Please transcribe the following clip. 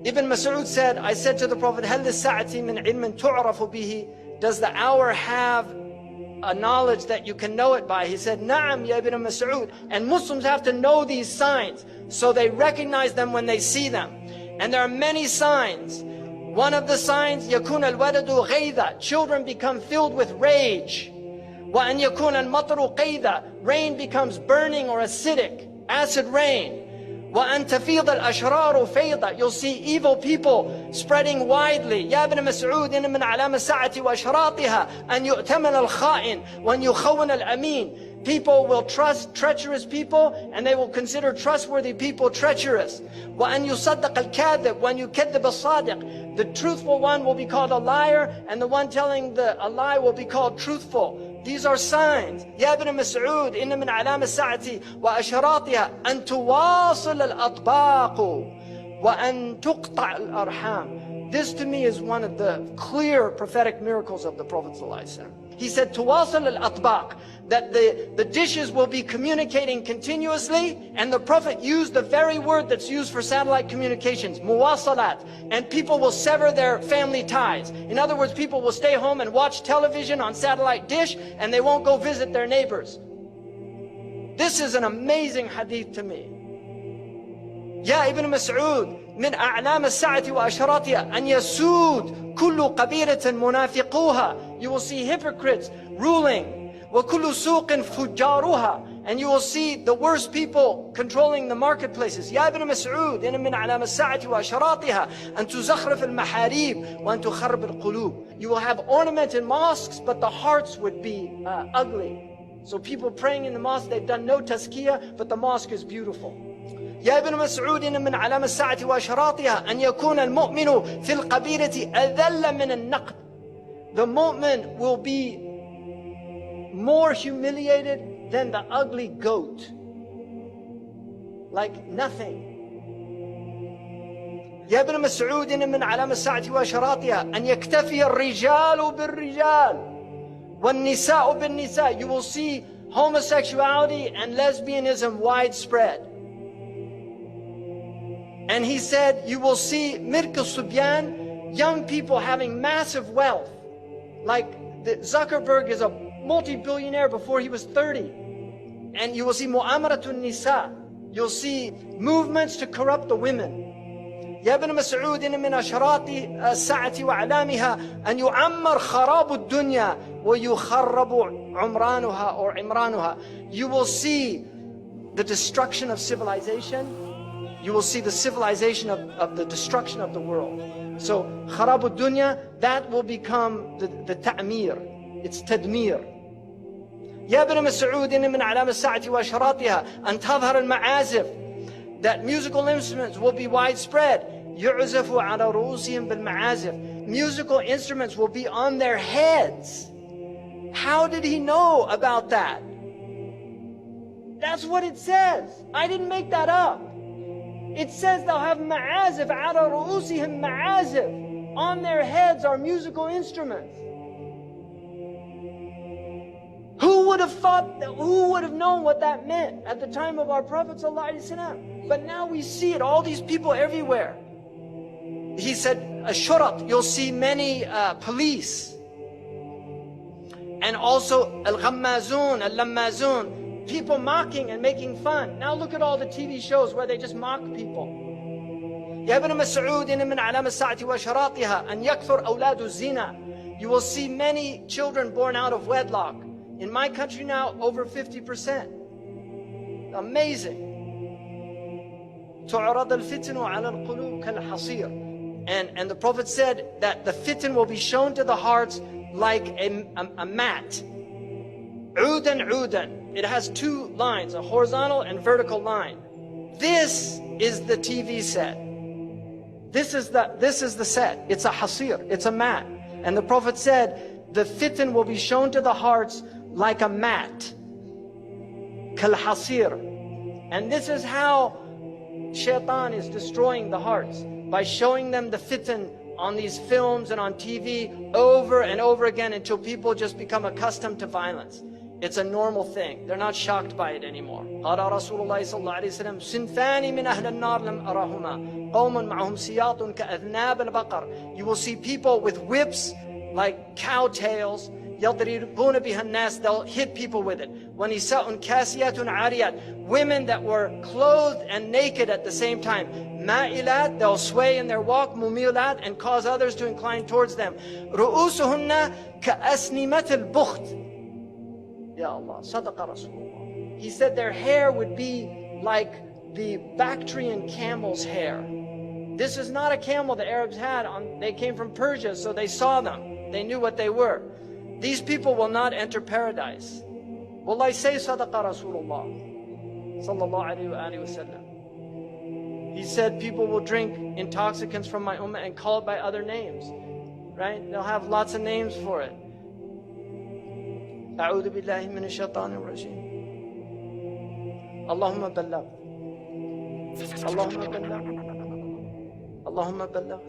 Ibn Mas'ud said, I said to the Prophet, هل للساعة من علم تعرف به? Does the hour have a knowledge that you can know it by? He said, Na'am ya Ibn Mas'ud. And Muslims have to know these signs so they recognize them when they see them. And there are many signs. One of the signs, يكون الولد غيظا, children become filled with rage. وأن يكون المطر قيظا, rain becomes burning or acidic, acid rain. وأن تفيض الأشرار فيضا, you'll see evil people spreading widely. يا ابن مسعود إن من علامة الساعة وأشراطها أن يؤتمن الخائن وأن يخون الأمين. People will trust treacherous people and they will consider trustworthy people treacherous. وأن يصدق الكاذب وأن يكذب الصادق. The truthful one will be called a liar and the one telling a lie will be called truthful. These are signs. يا ابن مسعود إن من علامة الساعة وأشراطها أن تواصل الأطباق وأن تقطع الأرحام. This to me is one of the clear prophetic miracles of the Prophet ﷺ. He said, تواصل الأطباق, that the dishes will be communicating continuously, and the Prophet used the very word that's used for satellite communications, muwasalat, and people will sever their family ties. In other words, people will stay home and watch television on satellite dish, and they won't go visit their neighbors. This is an amazing hadith to me. يا ابن مسعود من أعلام الساعة وأشراطها أن يسود كل قبيلة منافقوها. You will see hypocrites ruling. وكل سوق فجارها, and you will see the worst people controlling the marketplaces. يا ابن مسعود إن من أعلام الساعة وأشراطها أن تزخرف المحاريب وأن تخرب القلوب. You will have ornamented mosques, but the hearts would be ugly. So people praying in the mosque, they've done no tazkiyah, but the mosque is beautiful. يا ابن مسعود إن من علامة الساعة وأشراطها أن يكون المؤمن في القبيلة أذل من النقد. The mu'min will be more humiliated than the ugly goat. Like nothing. يا ابن مسعود إن من علامة الساعة وأشراطها أن يكتفي الرجال بالرجال والنساء بالنساء. You will see homosexuality and lesbianism widespread. And he said, you will see Mirk al-Subyan, young people having massive wealth. Like Zuckerberg is a multi-billionaire before he was 30. And you will see Mu'amaratun Nisa. You'll see movements to corrupt the women. يا ابن مسعود إن من أشراط الساعة وأعلامها أن يعمر خراب الدنيا ويخرب عمرانها or عمرانها. You will see the destruction of civilization. You will see the civilization of the destruction of the world. So, kharabu dunya, that will become the ta'mir. It's tadmir. يا ابن مسعود إن من علامة الساعة وأشراطها أن تظهر المعازف. That musical instruments will be widespread. يعزف على رؤوسهم بالمعازف. Musical instruments will be on their heads. How did he know about that? That's what it says. I didn't make that up. It says they'll have ma'azif, ala ru'usihim ma'azif. On their heads are musical instruments. Who would have thought, who would have known what that meant at the time of our Prophet ﷺ? But now we see it, all these people everywhere. He said, ashurat, you'll see many police. And also al-ghammazun, al-lammazun. People mocking and making fun. Now look at all the TV shows where they just mock people. يا ابن مسعود إن من علامة الساعة وأشراطها أن يكثر أولاد الزنا. You will see many children born out of wedlock. In my country now, over 50%. Amazing. تعرض الفتن على القلوب كالحصير. And the Prophet said that the fitan will be shown to the hearts like a mat. عودا عودا. It has two lines, a horizontal and vertical line. This is the TV set. This is the set. It's a hasir, it's a mat. And the Prophet said, the fitan will be shown to the hearts like a mat. Kal hasir. And this is how shaitan is destroying the hearts, by showing them the fitan on these films and on TV over and over again until people just become accustomed to violence. It's a normal thing. They're not shocked by it anymore. قال رسول الله صلى الله عليه وسلم صنفان من أهل النار لم أرهما قوم معهم سياط كأذناب البقر. You will see people with whips like cow tails. يضربون بها الناس. They'll hit people with it. ونساء كاسيات عاريات. Women that were clothed and naked at the same time. مائلات. They'll sway in their walk. مميلات. And cause others to incline towards them. رؤوسهن كأسنمة البخت. Ya Allah, Sadaqa Rasulullah. He said their hair would be like the Bactrian camel's hair. This is not a camel the Arabs had. They came from Persia, so they saw them. They knew what they were. These people will not enter paradise. Will I say Sadaqa Rasulullah? Sallallahu alayhi wa sallam. He said people will drink intoxicants from my ummah and call it by other names. Right? They'll have lots of names for it. أعوذ بالله من الشيطان الرجيم. اللهم بلغ. اللهم بلغ. اللهم بلغ.